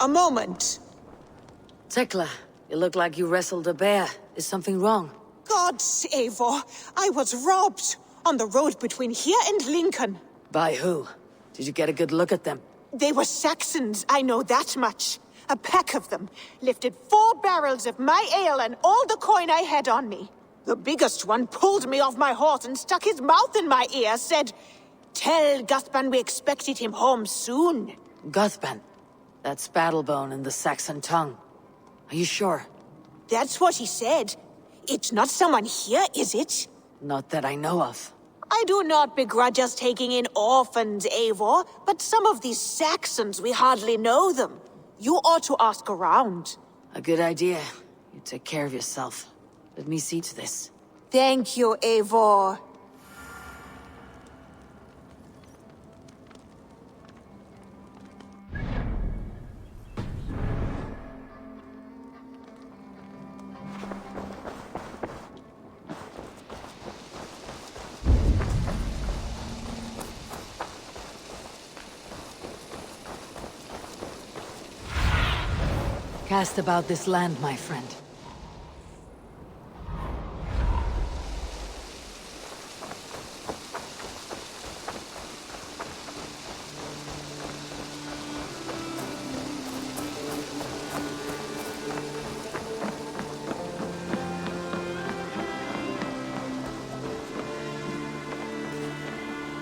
A moment. Tekla, you look like you wrestled a bear. Is something wrong? Gods, Eivor, I was robbed on the road between here and Lincoln. By who? Did you get a good look at them? They were Saxons, I know that much. A pack of them lifted 4 barrels of my ale and all the coin I had on me. The biggest one pulled me off my horse and stuck his mouth in my ear, said, "Tell Guthban we expected him home soon." Guthban? That's Battlebone in the Saxon tongue. Are you sure? That's what he said. It's not someone here, is it? Not that I know of. I do not begrudge us taking in orphans, Eivor, but some of these Saxons, we hardly know them. You ought to ask around. A good idea. You take care of yourself. Let me see to this. Thank you, Eivor. Cast about this land, my friend.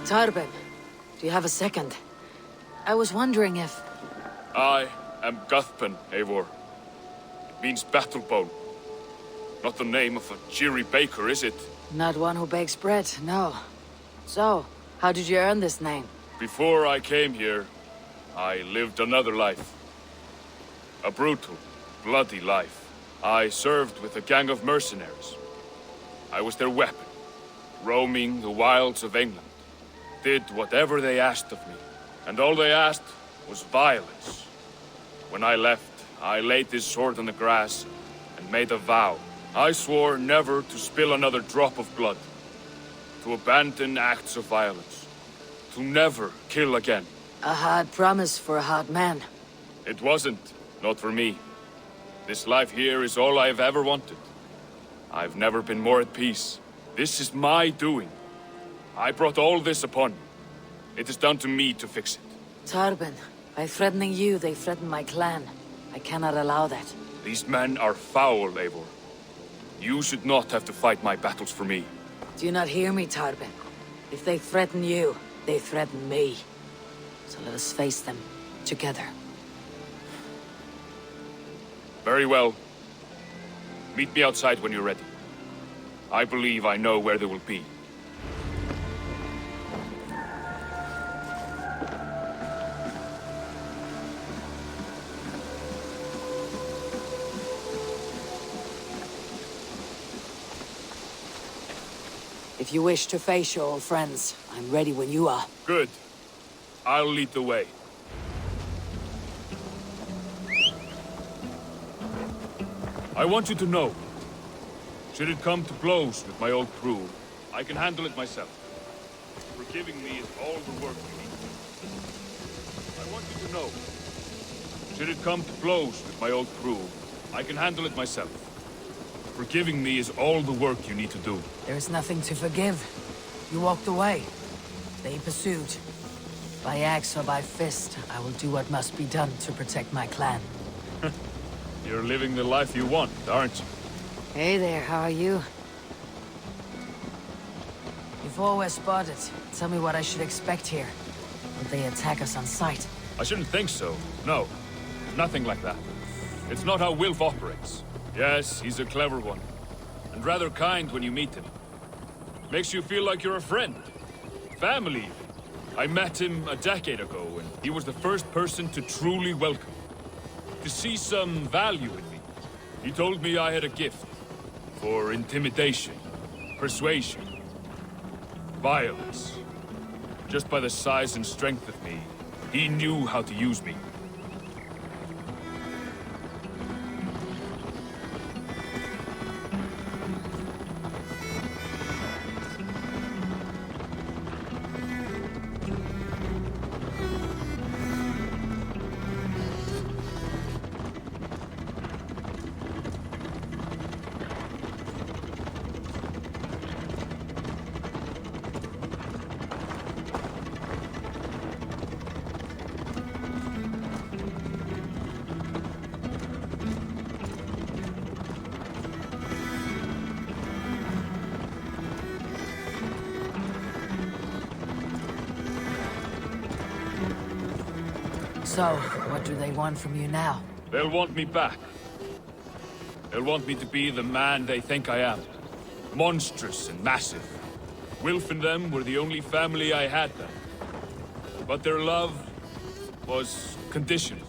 Tarben, do you have a second? I was wondering if... I am Guthban, Eivor. It means battlebone. Not the name of a cheery baker, is it? Not one who bakes bread, no. So, how did you earn this name? Before I came here, I lived another life. A brutal, bloody life. I served with a gang of mercenaries. I was their weapon, roaming the wilds of England. Did whatever they asked of me, and all they asked was violence. When I left, I laid this sword on the grass and made a vow. I swore never to spill another drop of blood, to abandon acts of violence, to never kill again. A hard promise for a hard man. It wasn't, not for me. This life here is all I've ever wanted. I've never been more at peace. This is my doing. I brought all this upon me. It is down to me to fix it. Tarben, by threatening you, they threaten my clan. I cannot allow that. These men are foul, Eivor. You should not have to fight my battles for me. Do you not hear me, Tarben? If they threaten you, they threaten me. So let us face them together. Very well. Meet me outside when you're ready. I believe I know where they will be. If you wish to face your old friends, I'm ready when you are. Good. I'll lead the way. I want you to know, should it come to blows with my old crew, I can handle it myself. Forgiving me is all the work you need. I want you to know, should it come to blows with my old crew, I can handle it myself. Forgiving me is all the work you need to do. There is nothing to forgive. You walked away. They pursued. By axe or by fist, I will do what must be done to protect my clan. You're living the life you want, aren't you? Hey there, how are you? Before we're spotted, tell me what I should expect here. Will they attack us on sight? I shouldn't think so. No. Nothing like that. It's not how Wilf operates. Yes, he's a clever one. And rather kind when you meet him. Makes you feel like you're a friend. Family, even. I met him a decade ago, and he was the first person to truly welcome me. To see some value in me. He told me I had a gift. For intimidation, persuasion, violence. Just by the size and strength of me, he knew how to use me. So, what do they want from you now? They'll want me back. They'll want me to be the man they think I am. Monstrous and massive. Wilf and them were the only family I had then. But their love was conditional.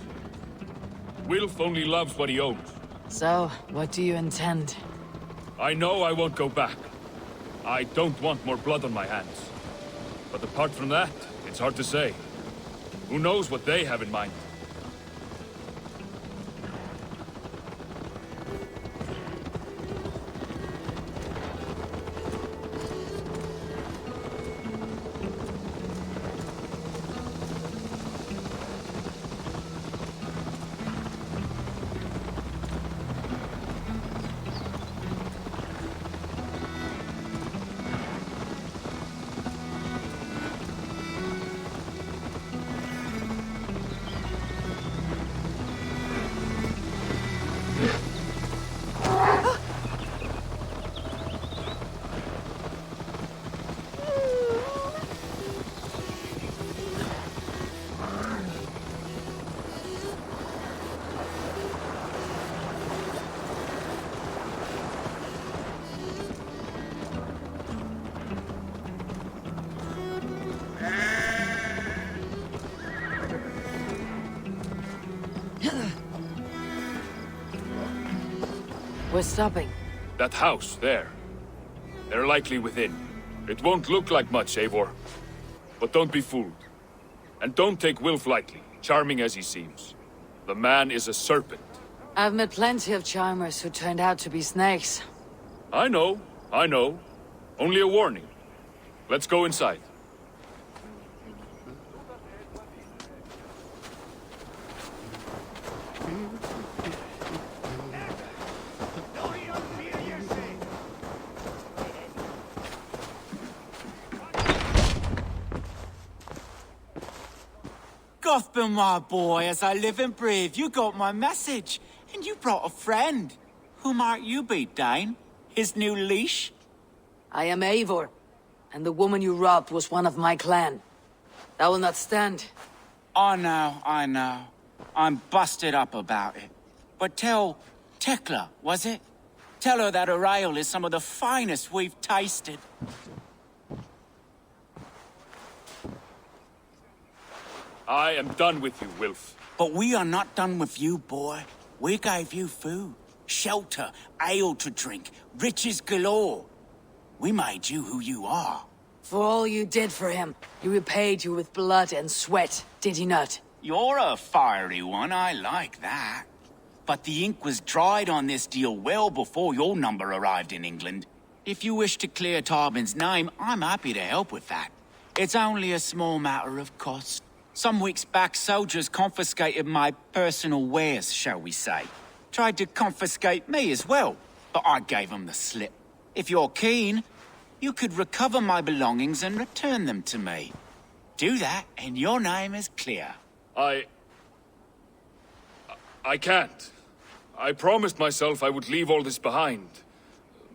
Wilf only loves what he owns. So, what do you intend? I know I won't go back. I don't want more blood on my hands. But apart from that, it's hard to say. Who knows what they have in mind? We're stopping. That house, there. They're likely within. It won't look like much, Eivor. But don't be fooled. And don't take Wilf lightly, charming as he seems. The man is a serpent. I've met plenty of charmers who turned out to be snakes. I know. Only a warning. Let's go inside. Gothbin, my boy, as I live and breathe, you got my message. And you brought a friend. Who might you be, Dane? His new leash? I am Eivor, and the woman you robbed was one of my clan. That will not stand. I know. I'm busted up about it. But tell Tekla, was it? Tell her that her ale is some of the finest we've tasted. I am done with you, Wilf. But we are not done with you, boy. We gave you food, shelter, ale to drink, riches galore. We made you who you are. For all you did for him, he repaid you with blood and sweat, did he not? You're a fiery one, I like that. But the ink was dried on this deal well before your number arrived in England. If you wish to clear Tarbin's name, I'm happy to help with that. It's only a small matter of cost. Some weeks back, soldiers confiscated my personal wares, shall we say. Tried to confiscate me as well, but I gave them the slip. If you're keen, you could recover my belongings and return them to me. Do that, and your name is clear. I can't. I promised myself I would leave all this behind.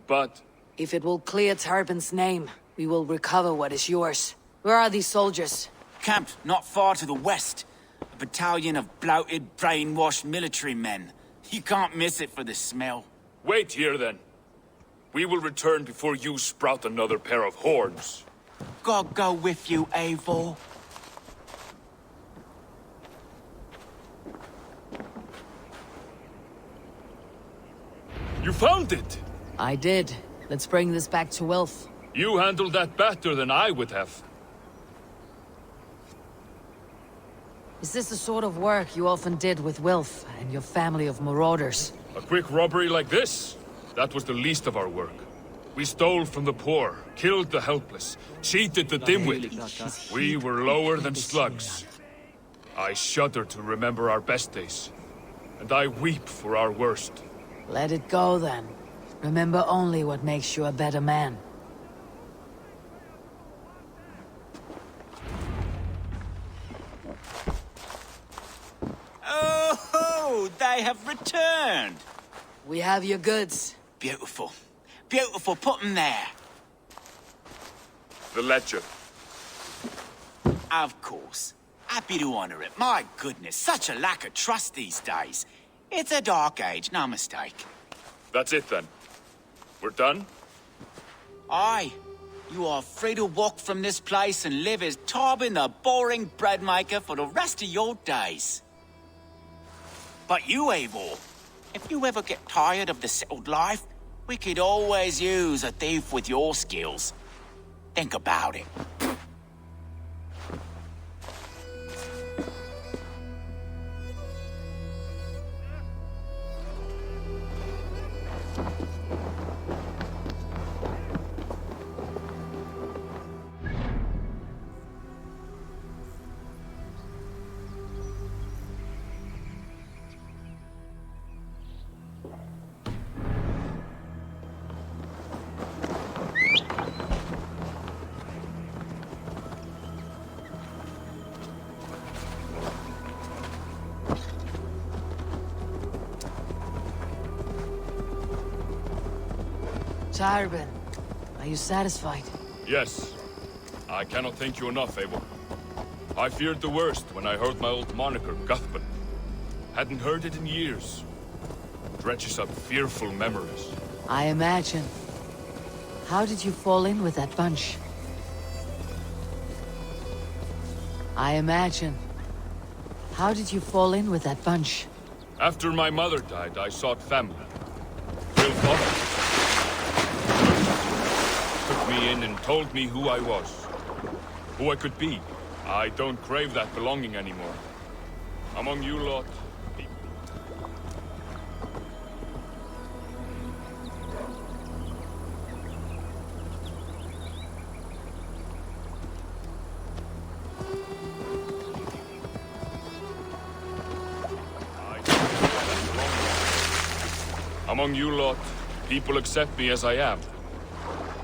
But... If it will clear Tarbin's name, we will recover what is yours. Where are these soldiers? Camped not far to the west. A battalion of bloated, brainwashed military men. You can't miss it for the smell. Wait here, then. We will return before you sprout another pair of horns. God go with you, Eivor. You found it! I did. Let's bring this back to Wilf. You handled that better than I would have. Is this the sort of work you often did with Wilf and your family of marauders? A quick robbery like this? That was the least of our work. We stole from the poor, killed the helpless, cheated the dimwit. We were lower than slugs. I shudder to remember our best days. And I weep for our worst. Let it go, then. Remember only what makes you a better man. Oh, they have returned. We have your goods. Beautiful. Beautiful, put them there. The ledger. Of course. Happy to honor it. My goodness, such a lack of trust these days. It's a dark age, no mistake. That's it then. We're done? Aye. You are free to walk from this place and live as Tarbin the boring bread maker for the rest of your days. But you, Eivor, if you ever get tired of the settled life, we could always use a thief with your skills. Think about it. Tarbin, are you satisfied? Yes. I cannot thank you enough, Eivor. I feared the worst when I heard my old moniker, Guthban. Hadn't heard it in years. Dredges up fearful memories. I imagine. How did you fall in with that bunch? I imagine. How did you fall in with that bunch? After my mother died, I sought family. Will father took me in and told me who I was. Who I could be. I don't crave that belonging anymore. Among you lot, people. Among you lot, people accept me as I am.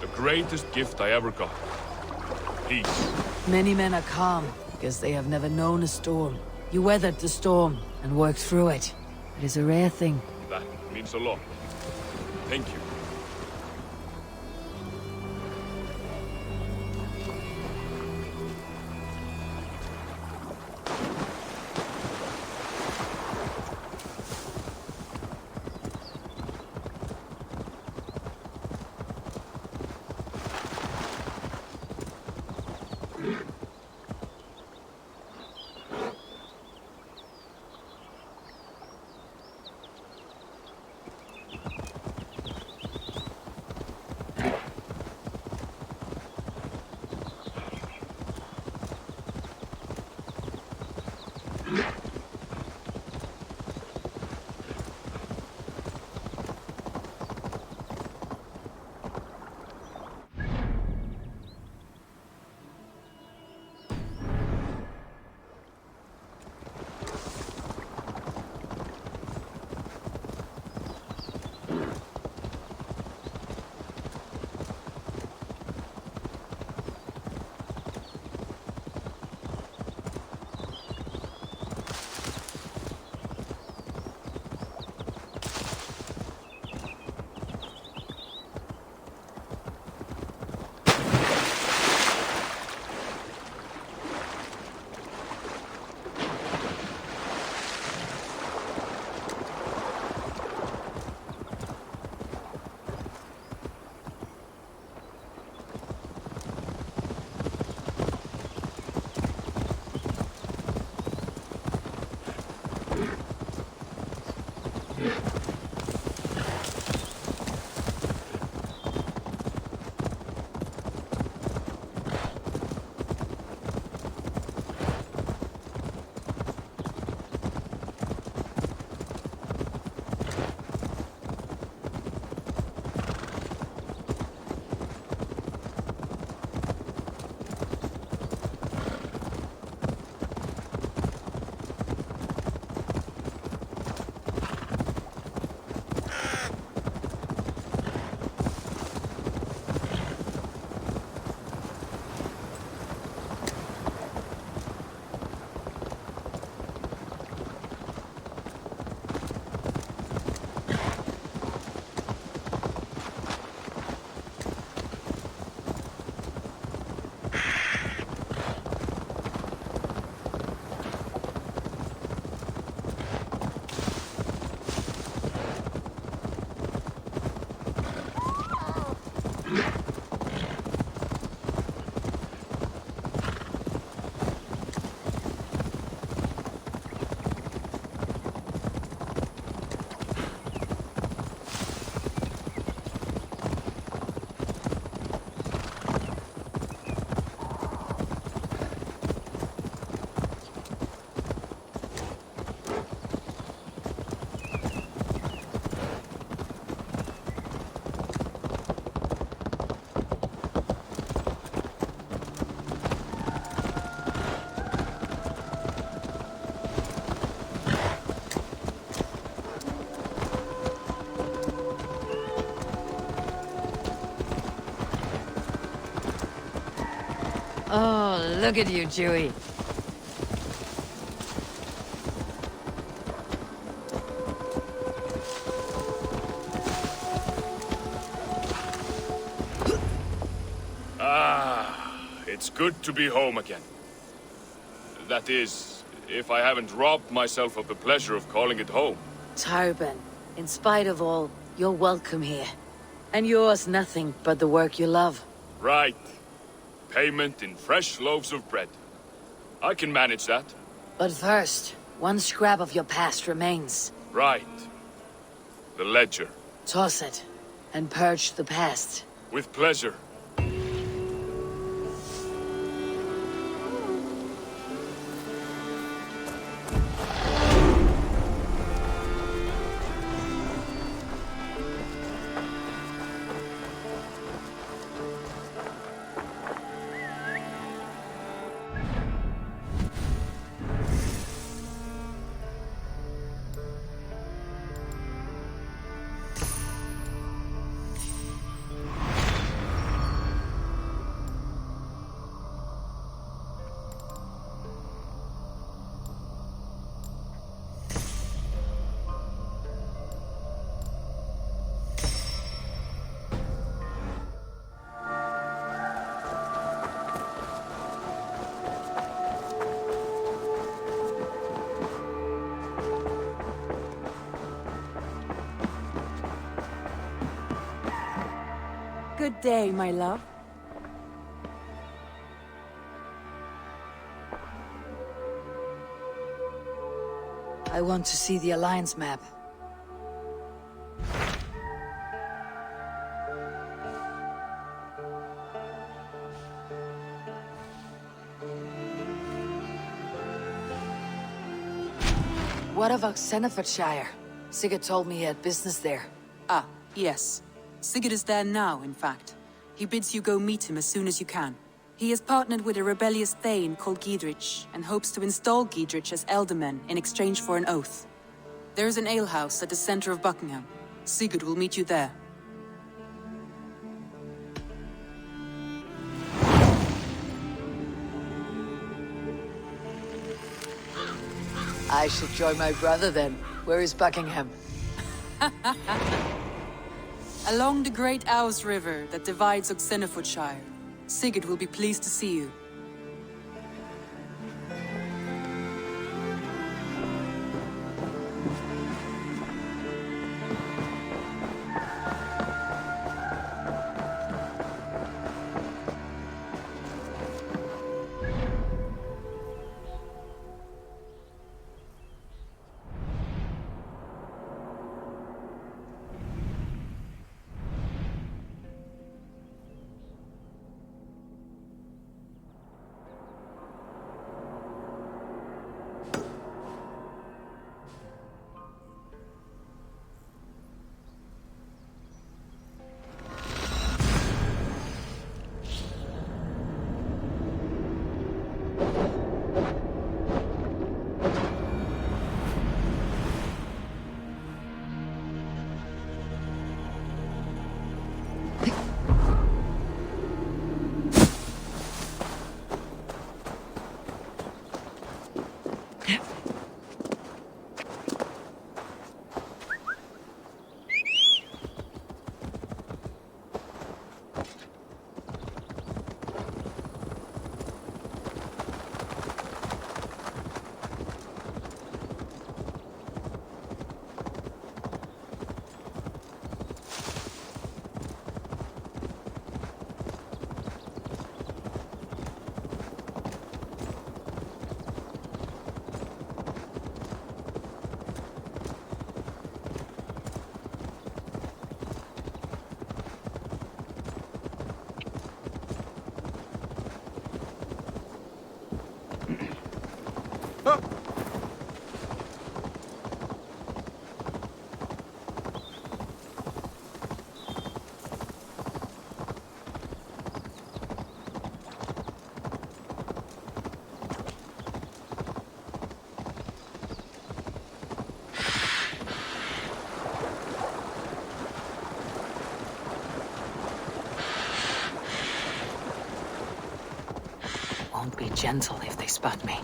The greatest gift I ever got. Peace. Many men are calm, because they have never known a storm. You weathered the storm, and worked through it. It is a rare thing. That means a lot. Thank you. Look at you, Chewie. It's good to be home again. That is, if I haven't robbed myself of the pleasure of calling it home. Tarban, in spite of all, you're welcome here. And yours nothing but the work you love. Right. Payment in fresh loaves of bread. I can manage that. But first, one scrap of your past remains. Right. The ledger. Toss it, and purge the past. With pleasure. Good day, my love. I want to see the Alliance map. What of Oxenfordshire? Sigurd told me he had business there. Ah, yes. Sigurd is there now, in fact. He bids you go meet him as soon as you can. He has partnered with a rebellious thane called Giedrich, and hopes to install Giedrich as Elderman in exchange for an oath. There is an alehouse at the center of Buckingham. Sigurd will meet you there. I should join my brother then. Where is Buckingham? Along the great Ouse River that divides Oxenfordshire. Sigurd will be pleased to see you. be gentle if they spot me.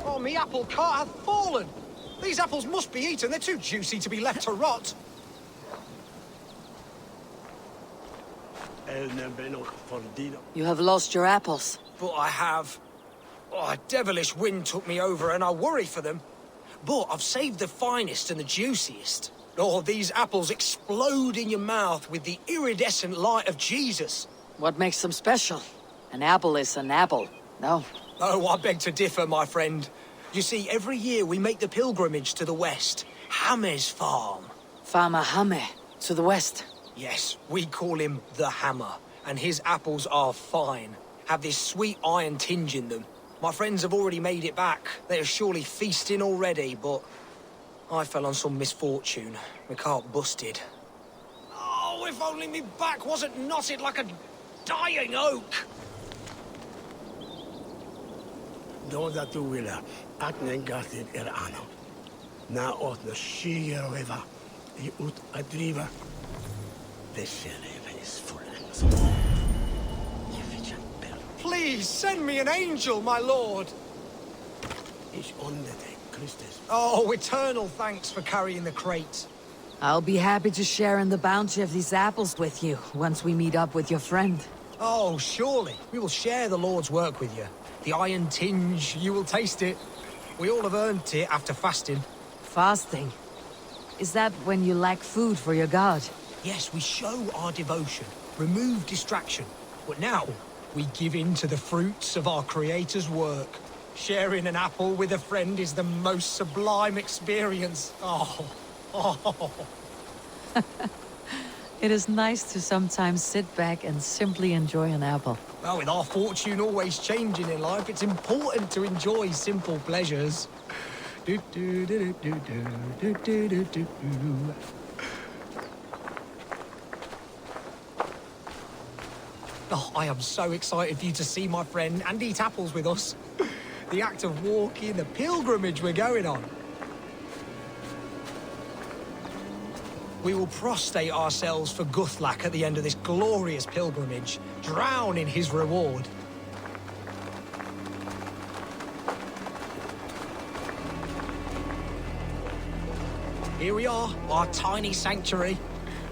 Oh, me apple cart hath fallen! These apples must be eaten, they're too juicy to be left to rot. You have lost your apples. But I have. Oh, a devilish wind took me over and I worry for them. But I've saved the finest and the juiciest. Oh, these apples explode in your mouth with the iridescent light of Jesus. What makes them special? An apple is an apple, no? Oh, I beg to differ, my friend. You see, every year we make the pilgrimage to the west. Hammer's farm. Farmer Hame, to the west. Yes, we call him the Hammer. And his apples are fine. Have this sweet iron tinge in them. My friends have already made it back. They are surely feasting already, but I fell on some misfortune. My cart busted. Oh, if only me back wasn't knotted like a dying oak. Doda tuila, aknen gatin ano. Na ot na shigerova, I ut adriva. Vesere is full. Please, send me an angel, my lord. Is on the day, Christus. Oh, eternal thanks for carrying the crate. I'll be happy to share in the bounty of these apples with you, once we meet up with your friend. Oh, surely. We will share the Lord's work with you. The iron tinge, you will taste it. We all have earned it after fasting. Fasting? Is that when you lack food for your god? Yes, we show our devotion, remove distraction. But now, we give in to the fruits of our Creator's work. Sharing an apple with a friend is the most sublime experience. Oh. It is nice to sometimes sit back and simply enjoy an apple. Well, with our fortune always changing in life, it's important to enjoy simple pleasures. Oh, I am so excited for you to see my friend and eat apples with us. The act of walking, the pilgrimage we're going on. We will prostrate ourselves for Guthlak at the end of this glorious pilgrimage, drown in his reward. Here we are, our tiny sanctuary.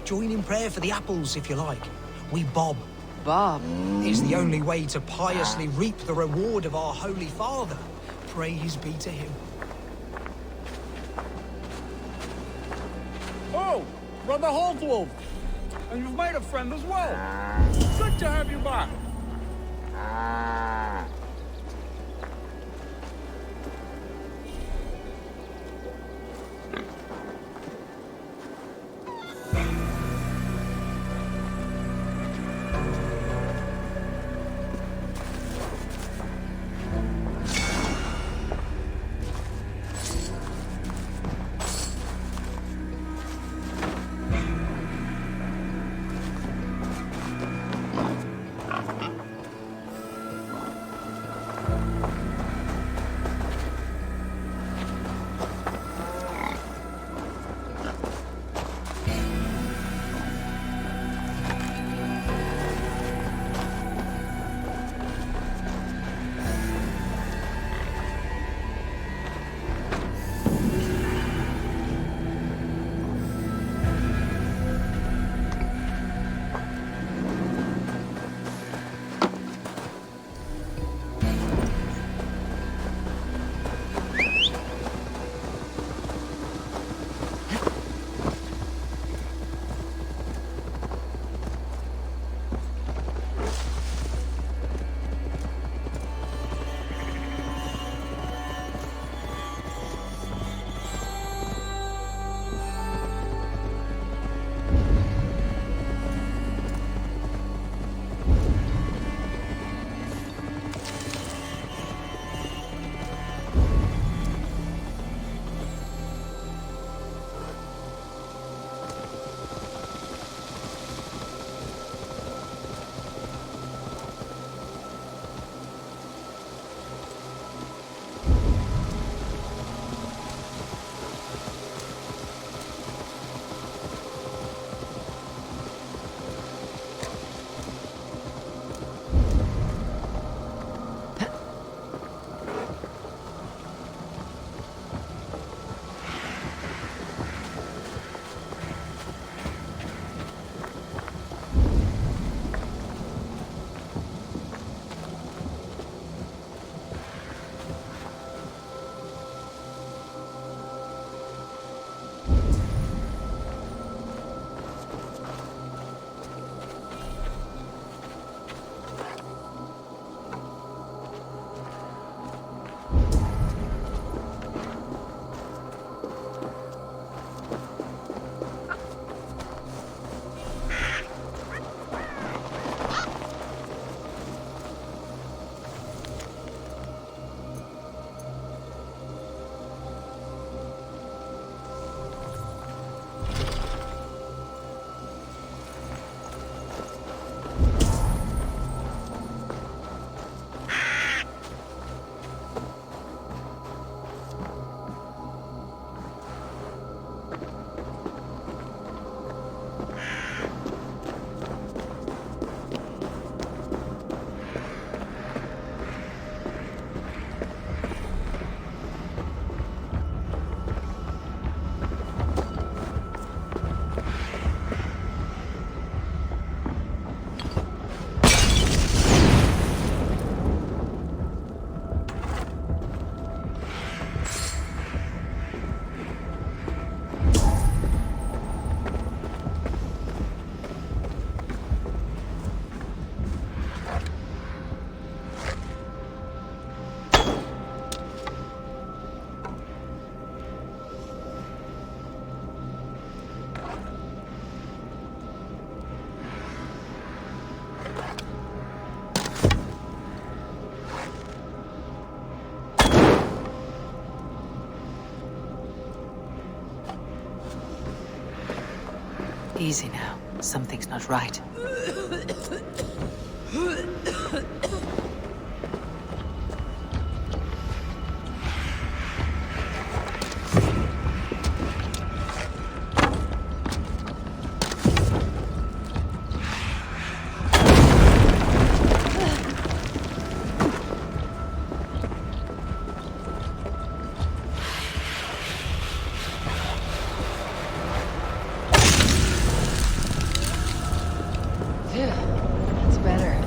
Join in prayer for the apples, if you like. We bob. Bob. Is the only way to piously reap the reward of our Holy Father. Praise be to him. Oh, Brother Holtwolf. And you've made a friend as well. Good to have you back. Easy now. Something's not right. That's better.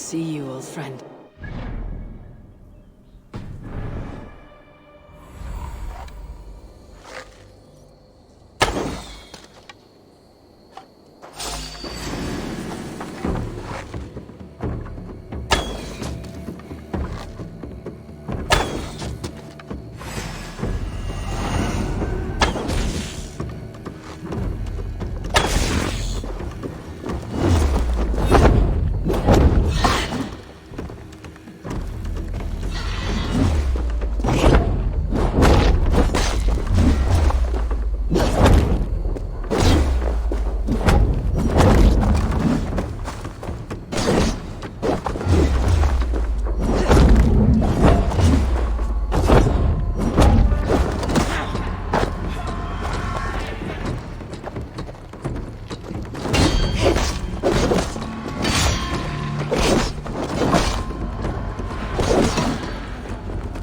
see you, old friend.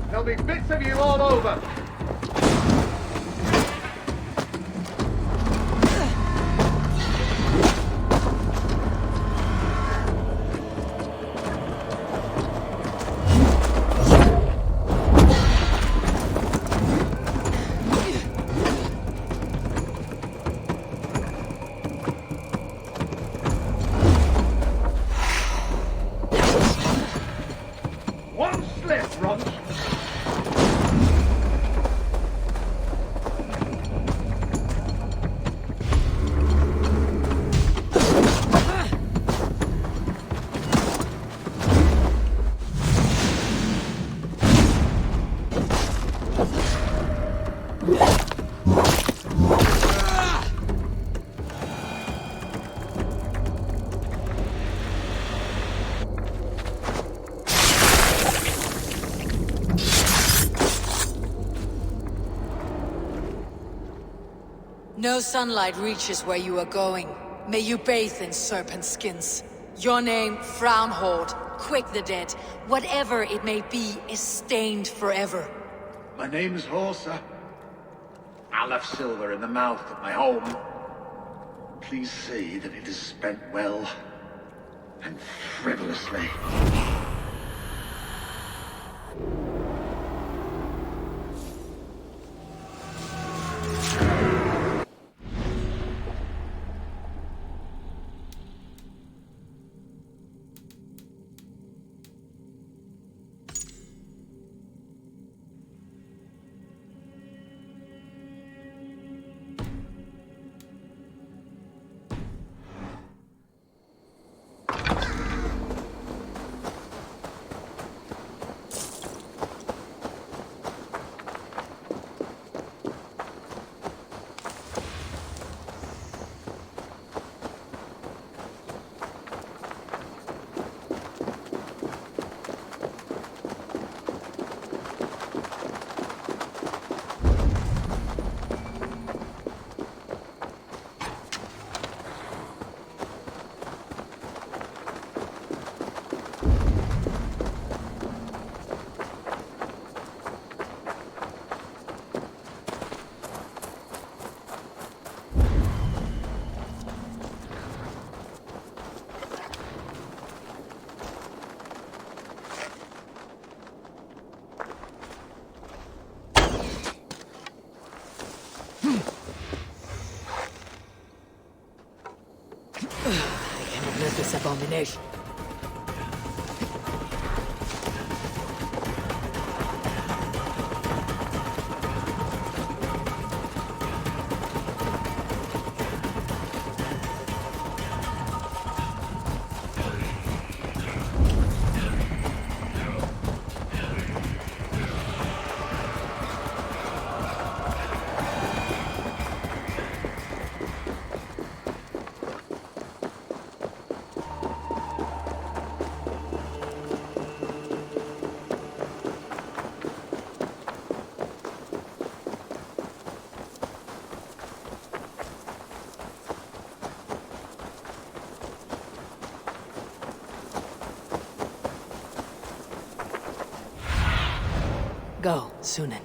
There'll be bits of you all over. One slip, Ron. No sunlight reaches where you are going. May you bathe in serpent skins. Your name, Frownhold, Quick the Dead, whatever it may be, is stained forever. My name's Horsa. I left silver in the mouth of my home. Please see that it is spent well and frivolously. I cannot let this abomination. Go, Sunan.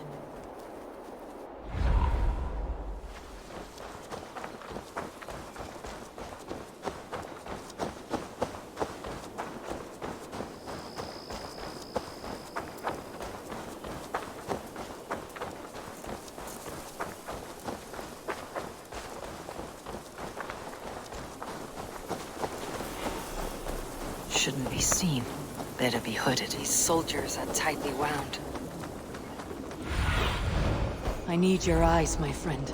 Shouldn't be seen. Better be hooded. These soldiers are tightly wound. I need your eyes, my friend.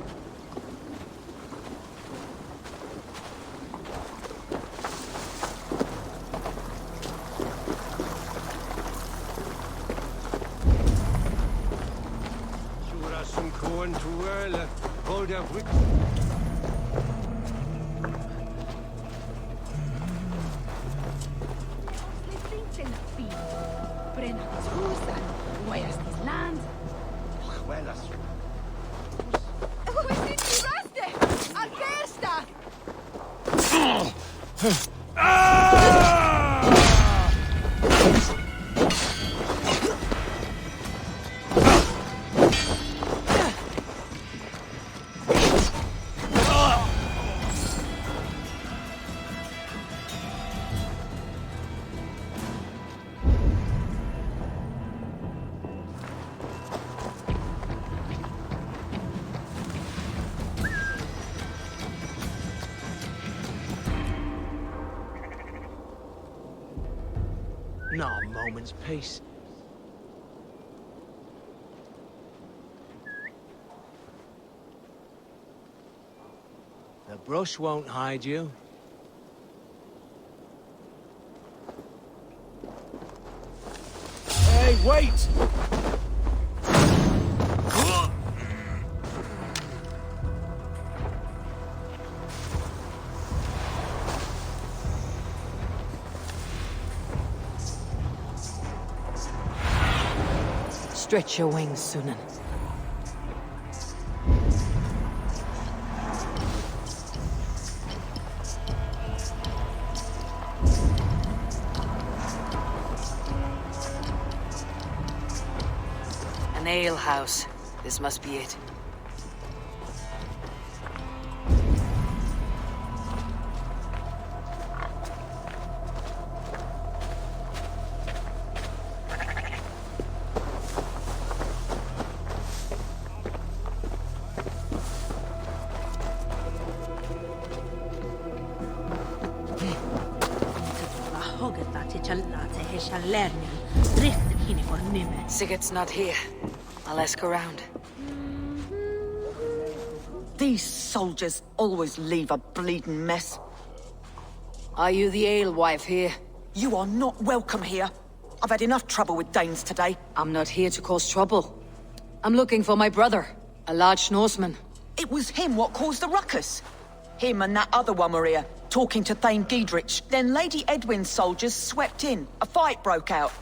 Not a moment's peace. The brush won't hide you. Hey, wait! Stretch your wings, Sunan. An ale house. This must be it. Sigurd's not here. I'll ask around. These soldiers always leave a bleeding mess. Are you the alewife here? You are not welcome here. I've had enough trouble with Danes today. I'm not here to cause trouble. I'm looking for my brother, a large Norseman. It was him what caused the ruckus. Him and that other one were here, talking to Thane Giedrich. Then Lady Edwin's soldiers swept in. A fight broke out.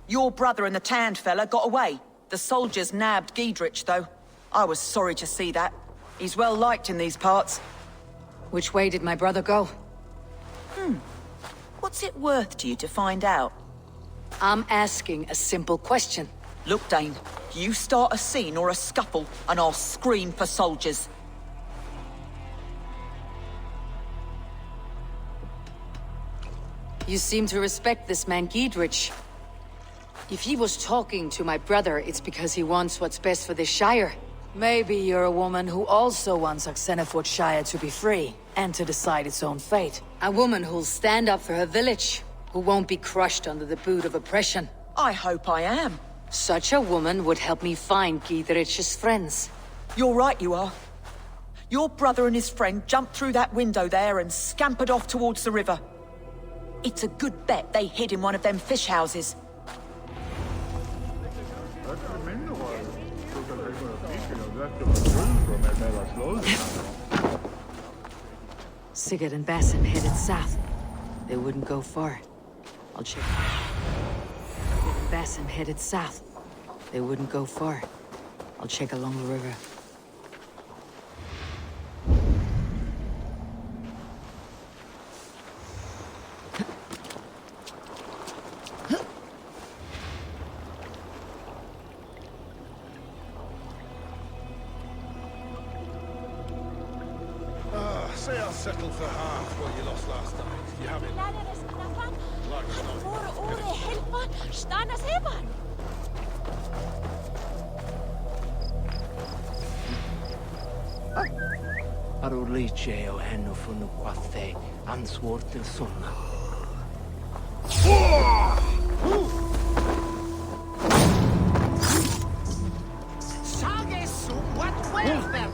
Your brother and the tanned fella got away. The soldiers nabbed Giedrich, though. I was sorry to see that. He's well liked in these parts. Which way did my brother go? What's it worth to you to find out? I'm asking a simple question. Look, Dane, you start a scene or a scuffle, and I'll scream for soldiers. You seem to respect this man Giedrich. If he was talking to my brother, it's because he wants what's best for this Shire. Maybe you're a woman who also wants Oxenford Shire to be free, and to decide its own fate. A woman who'll stand up for her village, who won't be crushed under the boot of oppression. I hope I am. Such a woman would help me find Giedrich's friends. You're right, you are. Your brother and his friend jumped through that window there and scampered off towards the river. It's a good bet they hid in one of them fish houses. Sigurd and Basim headed south. They wouldn't go far. I'll check. Sigurd and Basim headed south. They wouldn't go far. I'll check along the river. Say I'll settle for half what you lost last night. You have it. Aruliche o henno funnu quathe answort il sonna. SAGA what welfare?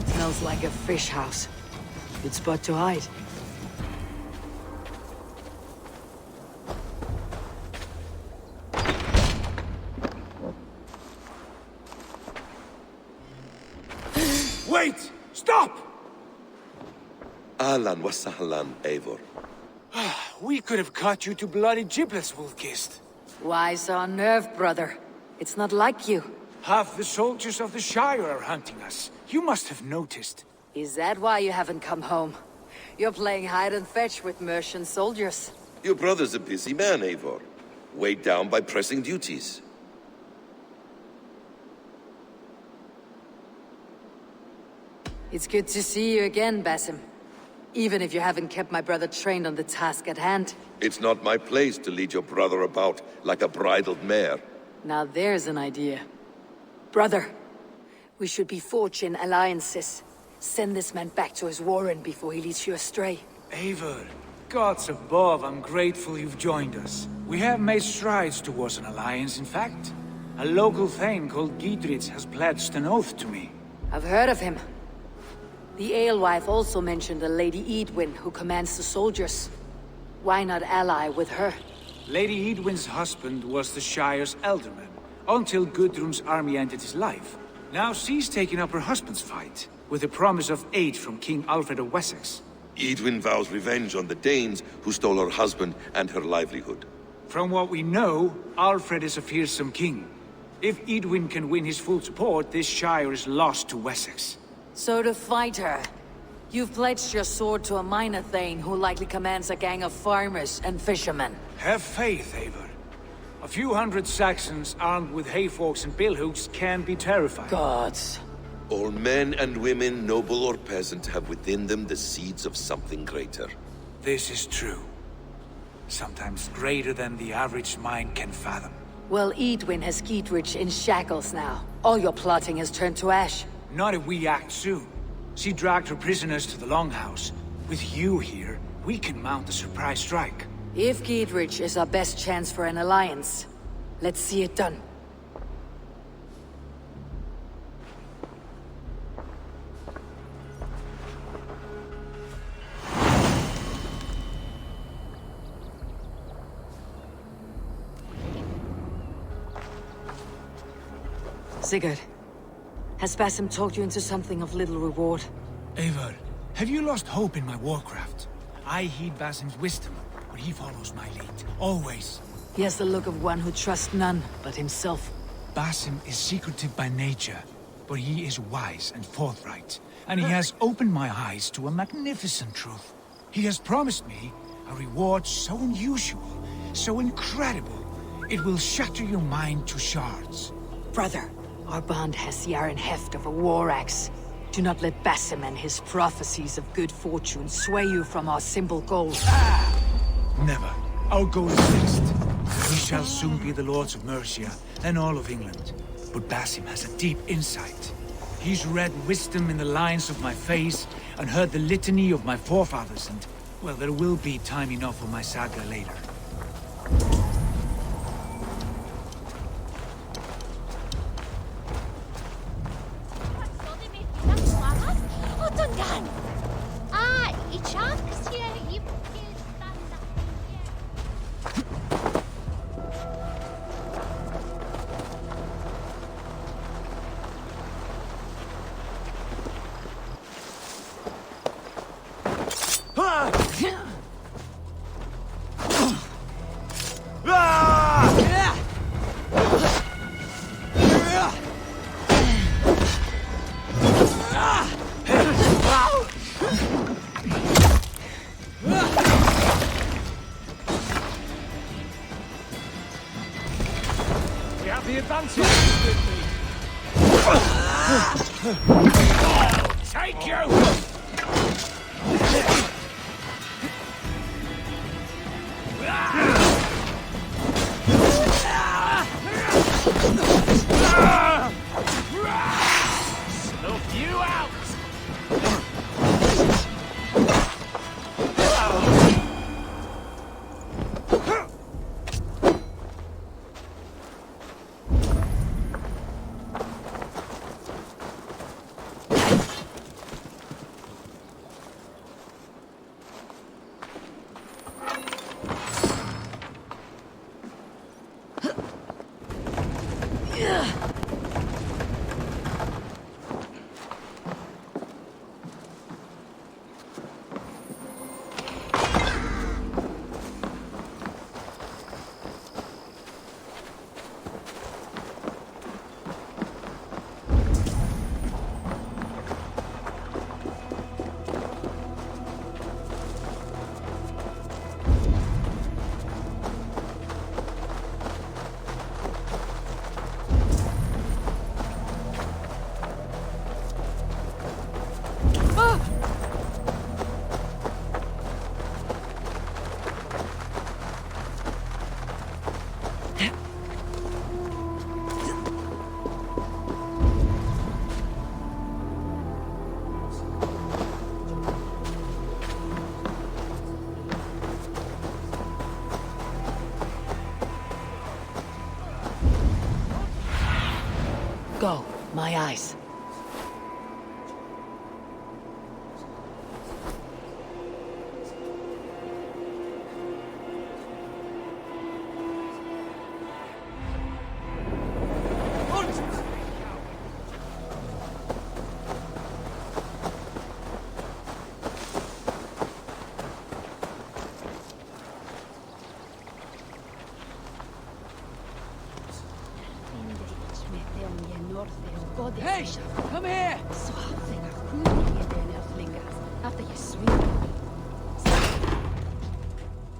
Smells like a fish house. Good spot to hide. Wait! Stop! Ahlan wa sahlan, Eivor. We could have cut you to bloody giblets, Wolf-kissed. Why so unnerved, brother? It's not like you. Half the soldiers of the Shire are hunting us. You must have noticed. Is that why you haven't come home? You're playing hide and fetch with Mercian soldiers. Your brother's a busy man, Eivor. Weighed down by pressing duties. It's good to see you again, Basim. Even if you haven't kept my brother trained on the task at hand. It's not my place to lead your brother about like a bridled mare. Now there's an idea. Brother, we should be forging alliances. Send this man back to his warren before he leads you astray. Eivor, gods above, I'm grateful you've joined us. We have made strides towards an alliance, in fact. A local thane called Giedrich has pledged an oath to me. I've heard of him. The alewife also mentioned a Lady Eadwyn who commands the soldiers. Why not ally with her? Lady Eadwyn's husband was the Shire's elderman, until Gudrun's army ended his life. Now she's taking up her husband's fight, with the promise of aid from King Alfred of Wessex. Eadwyn vows revenge on the Danes who stole her husband and her livelihood. From what we know, Alfred is a fearsome king. If Eadwyn can win his full support, this Shire is lost to Wessex. So to fight her, you've pledged your sword to a minor thane who likely commands a gang of farmers and fishermen. Have faith, Eivor. A few hundred Saxons armed with hayforks and billhooks can be terrifying. Gods. All men and women, noble or peasant, have within them the seeds of something greater. This is true. Sometimes greater than the average mind can fathom. Well, Eadwyn has Giedrich in shackles now. All your plotting has turned to ash. Not if we act soon. She dragged her prisoners to the Longhouse. With you here, we can mount a surprise strike. If Giedrich is our best chance for an alliance, let's see it done. Sigurd, has Basim talked you into something of little reward? Eivor, have you lost hope in my warcraft? I heed Basim's wisdom, but he follows my lead, always. He has the look of one who trusts none but himself. Basim is secretive by nature, but he is wise and forthright, and he has opened my eyes to a magnificent truth. He has promised me a reward so unusual, so incredible, it will shatter your mind to shards. Brother, our bond has the iron heft of a war axe. Do not let Basim and his prophecies of good fortune sway you from our simple goal. Never. Our goal is fixed. We shall soon be the lords of Mercia, and all of England. But Basim has a deep insight. He's read wisdom in the lines of my face, and heard the litany of my forefathers, and, well, there will be time enough for my saga later. Take you! Snuff you out! Go, my eyes. Hey! Come here!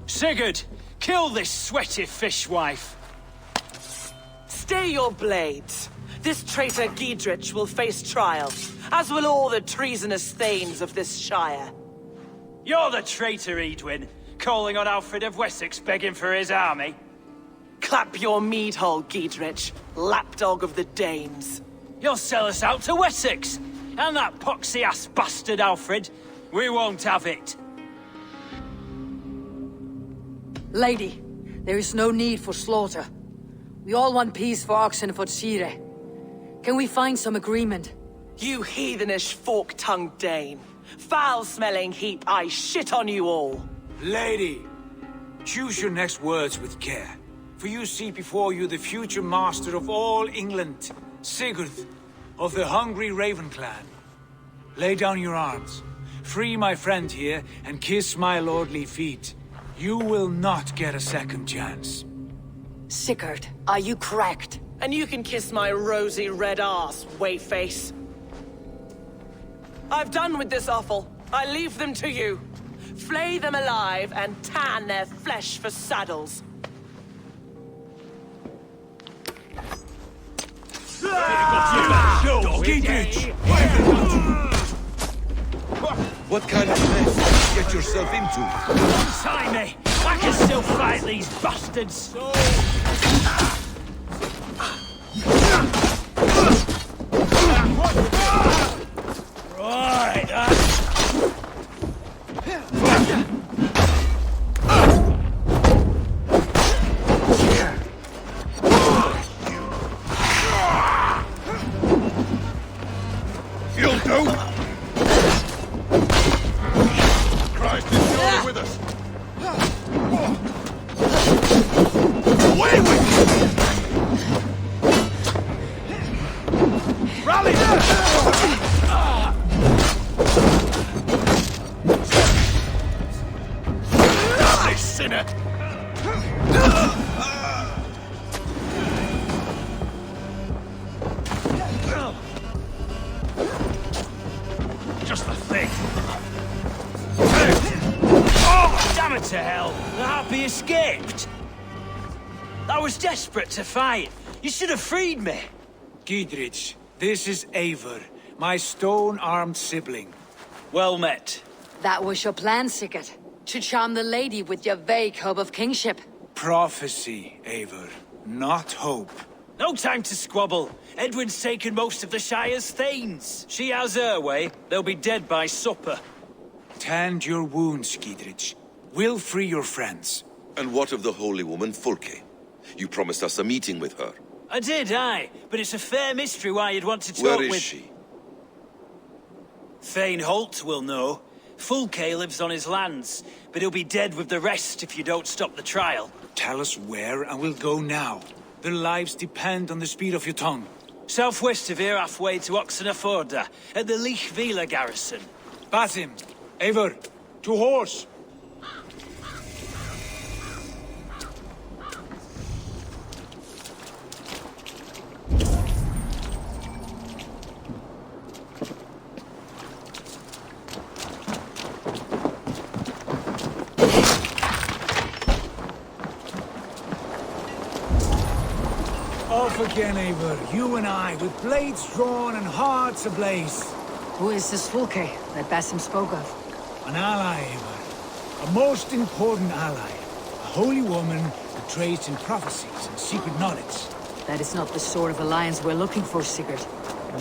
Sigurd! Kill this sweaty fishwife! Stay your blades. This traitor Giedrich will face trial, as will all the treasonous thanes of this shire. You're the traitor, Edwin, calling on Alfred of Wessex begging for his army. Clap your mead hole, Giedrich, lapdog of the Danes. You'll sell us out to Wessex! And that poxy-ass bastard Alfred! We won't have it! Lady, there is no need for slaughter. We all want peace for Oxenford. Can we find some agreement? You heathenish fork-tongued Dane. Foul-smelling heap, I shit on you all. Lady, choose your next words with care. For you see before you the future master of all England, Sigurd, of the hungry Raven clan. Lay down your arms, free my friend here, and kiss my lordly feet. You will not get a second chance. Sigurd, are you cracked? And you can kiss my rosy red ass, wayface. I've done with this offal. I leave them to you. Flay them alive and tan their flesh for saddles. What kind of mess did you get yourself into? Untie me! I can still fight these bastards! Right, You'll do! Christ is still with us! Away with you! Rally! Die, sinner! just the thing. Oh, damn it to hell! The harpy escaped! I was desperate to fight, You should have freed me! Giedrich, this is Eivor, my stone-armed sibling. Well met. That was your plan, Sigurd. To charm the lady with your vague hope of kingship. Prophecy, Eivor, not hope. No time to squabble. Edwin's taken most of the Shire's thanes. She has her way. They'll be dead by supper. Tend your wounds, Giedrich. We'll free your friends. And what of the holy woman Fulke? You promised us a meeting with her. I did, aye. But it's a fair mystery why you'd want to talk Where with... is she? Thane Holt will know. Fulke lives on his lands, but he'll be dead with the rest if you don't stop the trial. Tell us where, and we'll go now. Their lives depend on the speed of your tongue. Southwest of here, halfway to Oxenaforda, at the Lichvila garrison. Basim, Eivor, to horse! Off again, Eivor. You and I, with blades drawn and hearts ablaze. Who is this Fulke that Basim spoke of? An ally, Eivor. A most important ally. A holy woman who trades in prophecies and secret knowledge. That is not the sort of alliance we're looking for, Sigurd.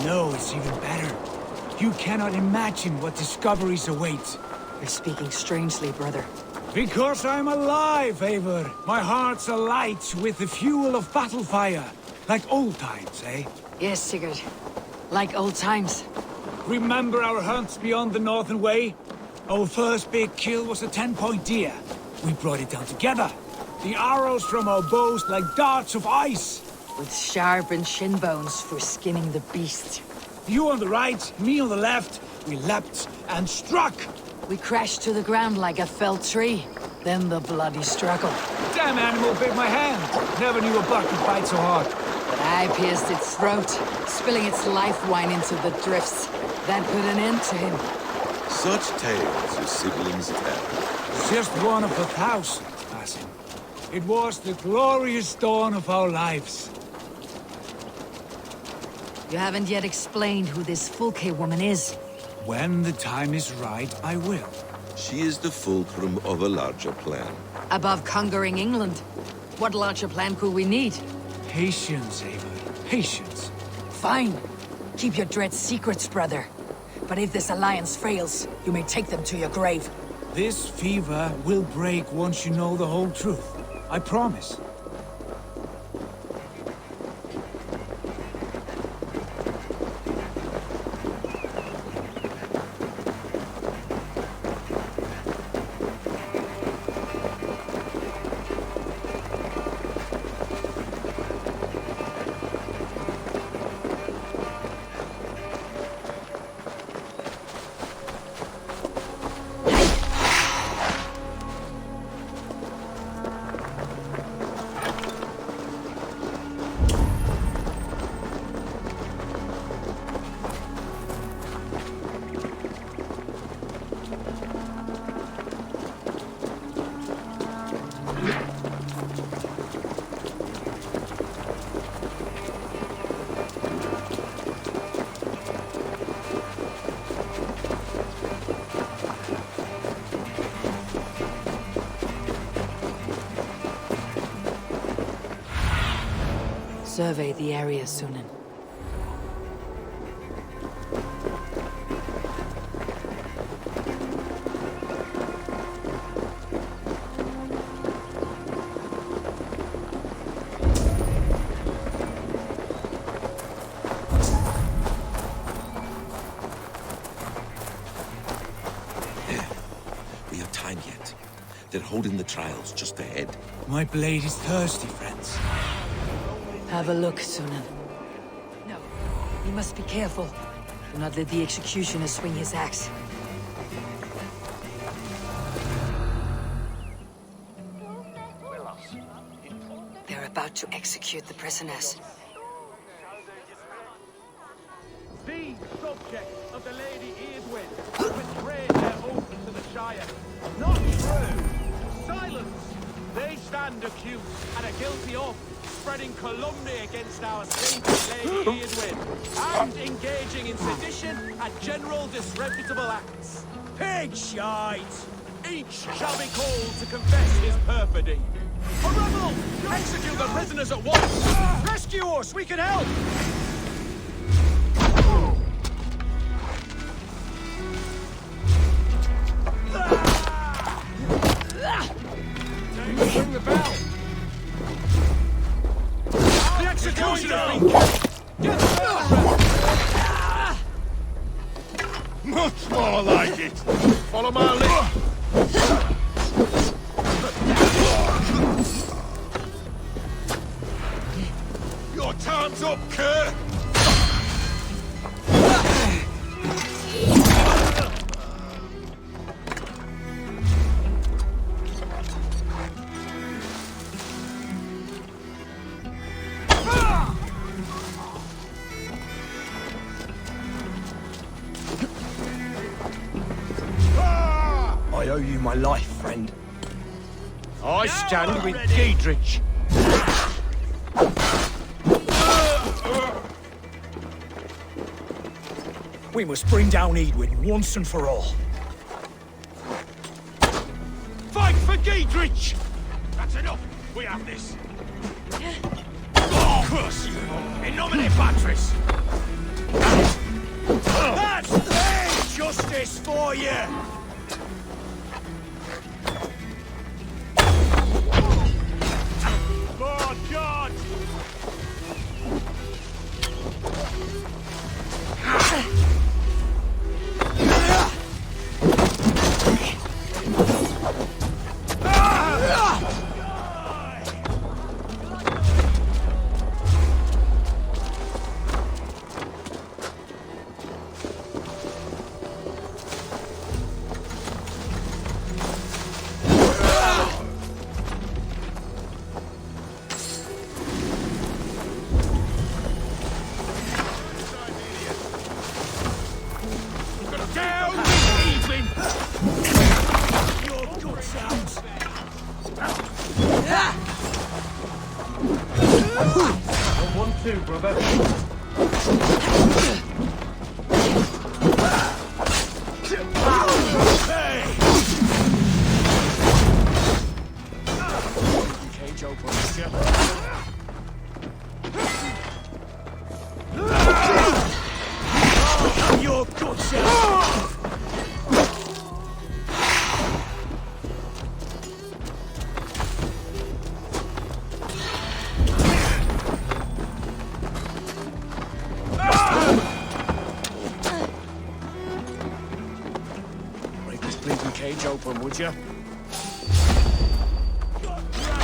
No, it's even better. You cannot imagine what discoveries await. You're speaking strangely, brother. Because I'm alive, Eivor. My heart's alight with the fuel of battle fire. Like old times, eh? Yes, Sigurd. Like old times. Remember our hunts beyond the Northern Way? Our first big kill was a 10-point deer. We brought it down together. The arrows from our bows like darts of ice. With sharpened shin bones for skinning the beast. You on the right, me on the left. We leapt and struck. We crashed to the ground like a felled tree. Then the bloody struggle. Damn animal bit my hand. Never knew a buck could bite so hard. But I pierced its throat, spilling its life wine into the drifts. That put an end to him. Such tales your siblings tell. Just one of 1,000, Basim. It was the glorious dawn of our lives. You haven't yet explained who this Fulke woman is. When the time is right, I will. She is the fulcrum of a larger plan. Above conquering England, what larger plan could we need? Patience, Eivor. Patience. Fine. Keep your dread secrets, brother. But if this alliance fails, you may take them to your grave. This fever will break once you know the whole truth. I promise. Survey the area, Sunan. We have time yet. They're holding the trials just ahead. My blade is thirsty, friends. Have a look, Sunan. No, you must be careful. Do not let the executioner swing his axe. They're about to execute the prisoners. The subject of the Lady Eivor betrayed their oath to the Shire. Not true! Silence! They stand stand accused and are guilty of spreading calumny against our sainted Lady Eadwyn, and engaging in sedition and general disreputable acts. Pig shite! Each shall be called to confess his perfidy. A rebel! Execute the prisoners at once! Rescue us! We can help! Ring the bell! The executioner has been killed! Get the Much more like it! Follow my lead! Your time's up, cur! I owe you my life, friend. I stand with Giedrich. We must bring down Eadwyn once and for all. Fight for Giedrich! That's enough! We have this! Oh, curse you! In nomine Patris! That's justice for you! Lord God!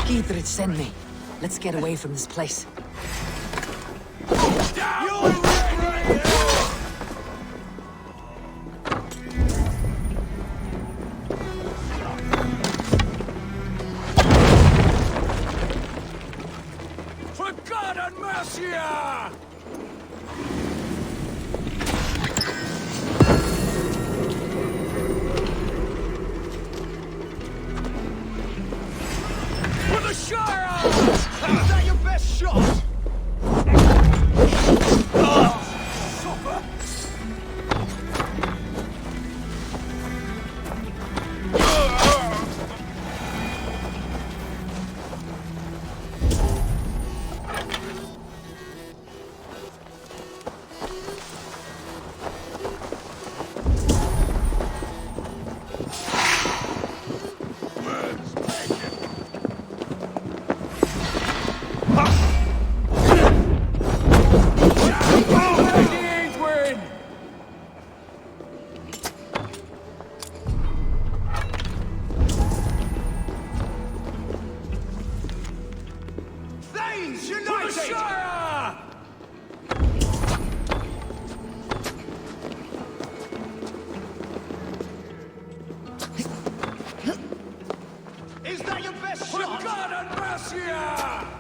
Giedrich, send me. Let's get away from this place. For God and Mercia! Is that your best shot? Is that your best shot? For God and Mercia!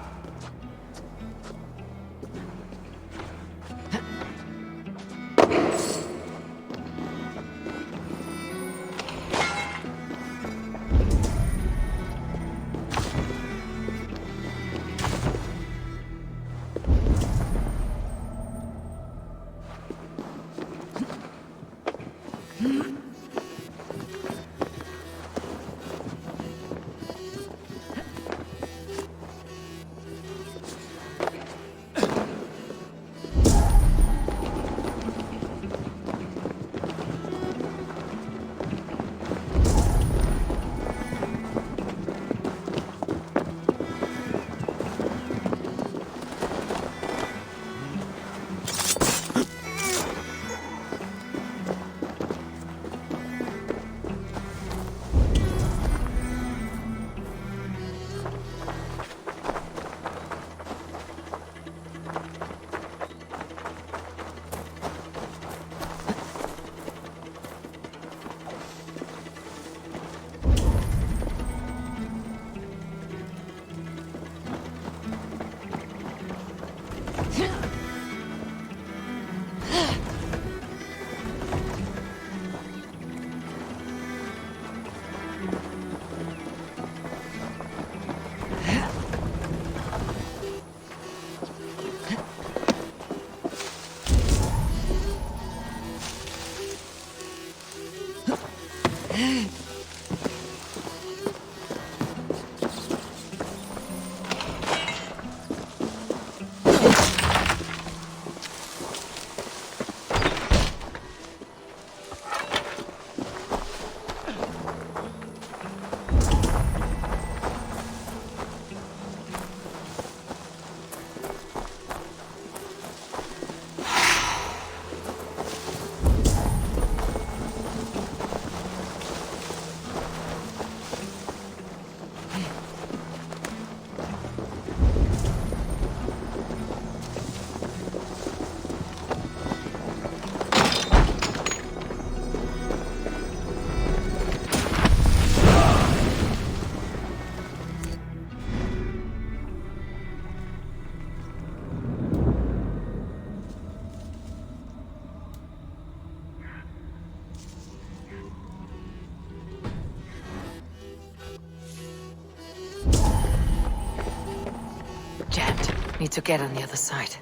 me to get on the other side.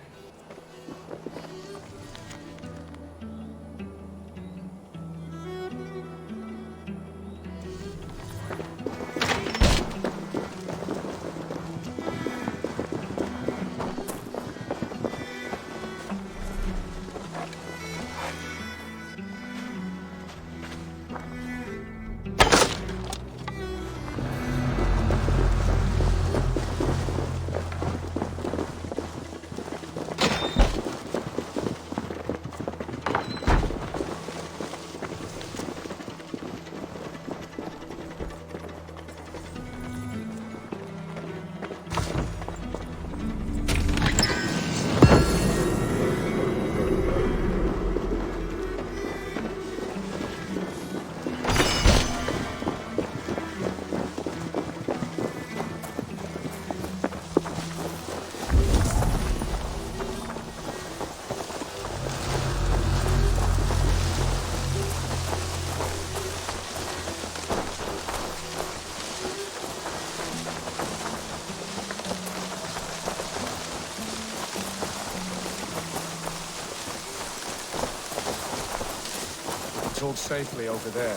All safely over there.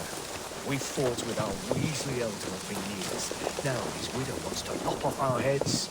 We fought with our Weasley elder for years. Now his widow wants to lop off our heads.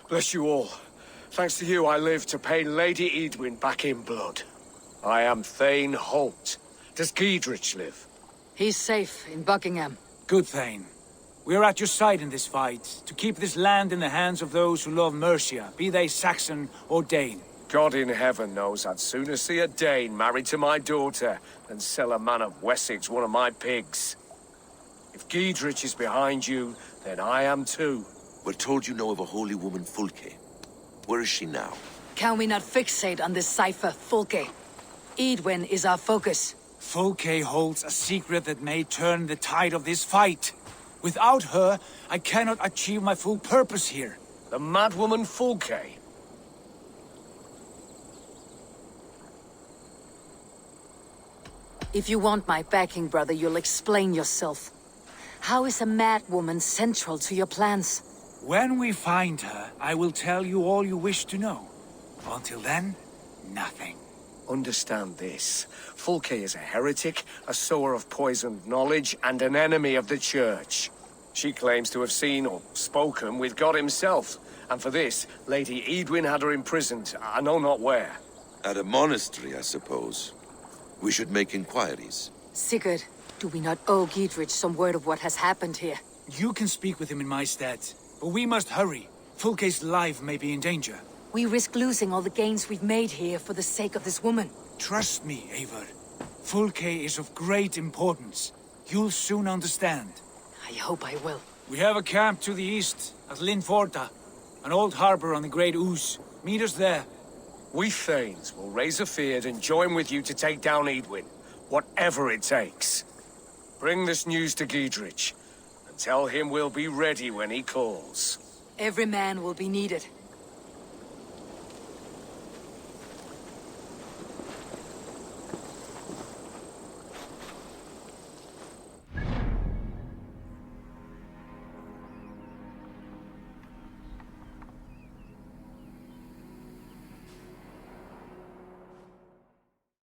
Bless you all. Thanks to you, I live to pay Lady Eidwin back in blood. I am Thane Holt. Does Giedrich live? He's safe in Buckingham. Good, Thane. We are at your side in this fight, to keep this land in the hands of those who love Mercia, be they Saxon or Dane. God in heaven knows I'd sooner see a Dane married to my daughter than sell a man of Wessex one of my pigs. If Giedrich is behind you, then I am too. We're told you know of a holy woman, Fulke. Where is she now? Can we not fixate on this cipher, Fulke? Eidwin is our focus. Fulke holds a secret that may turn the tide of this fight. Without her, I cannot achieve my full purpose here. The madwoman Fulke? If you want my backing, brother, you'll explain yourself. How is a madwoman central to your plans? When we find her, I will tell you all you wish to know. Until then, nothing. Understand this. Fulke is a heretic, a sower of poisoned knowledge, and an enemy of the Church. She claims to have seen or spoken with God himself, and for this, Lady Eidwin had her imprisoned, I know not where. At a monastery, I suppose. We should make inquiries. Sigurd, do we not owe Giedrich some word of what has happened here? You can speak with him in my stead, but we must hurry. Fulke's life may be in danger. We risk losing all the gains we've made here for the sake of this woman. Trust me, Eivor. Fulke is of great importance. You'll soon understand. I hope I will. We have a camp to the east, at Linforta. An old harbor on the Great Ouse. Meet us there. We Thanes will raise a feard and join with you to take down Eidwin, whatever it takes. Bring this news to Giedrich, and tell him we'll be ready when he calls. Every man will be needed.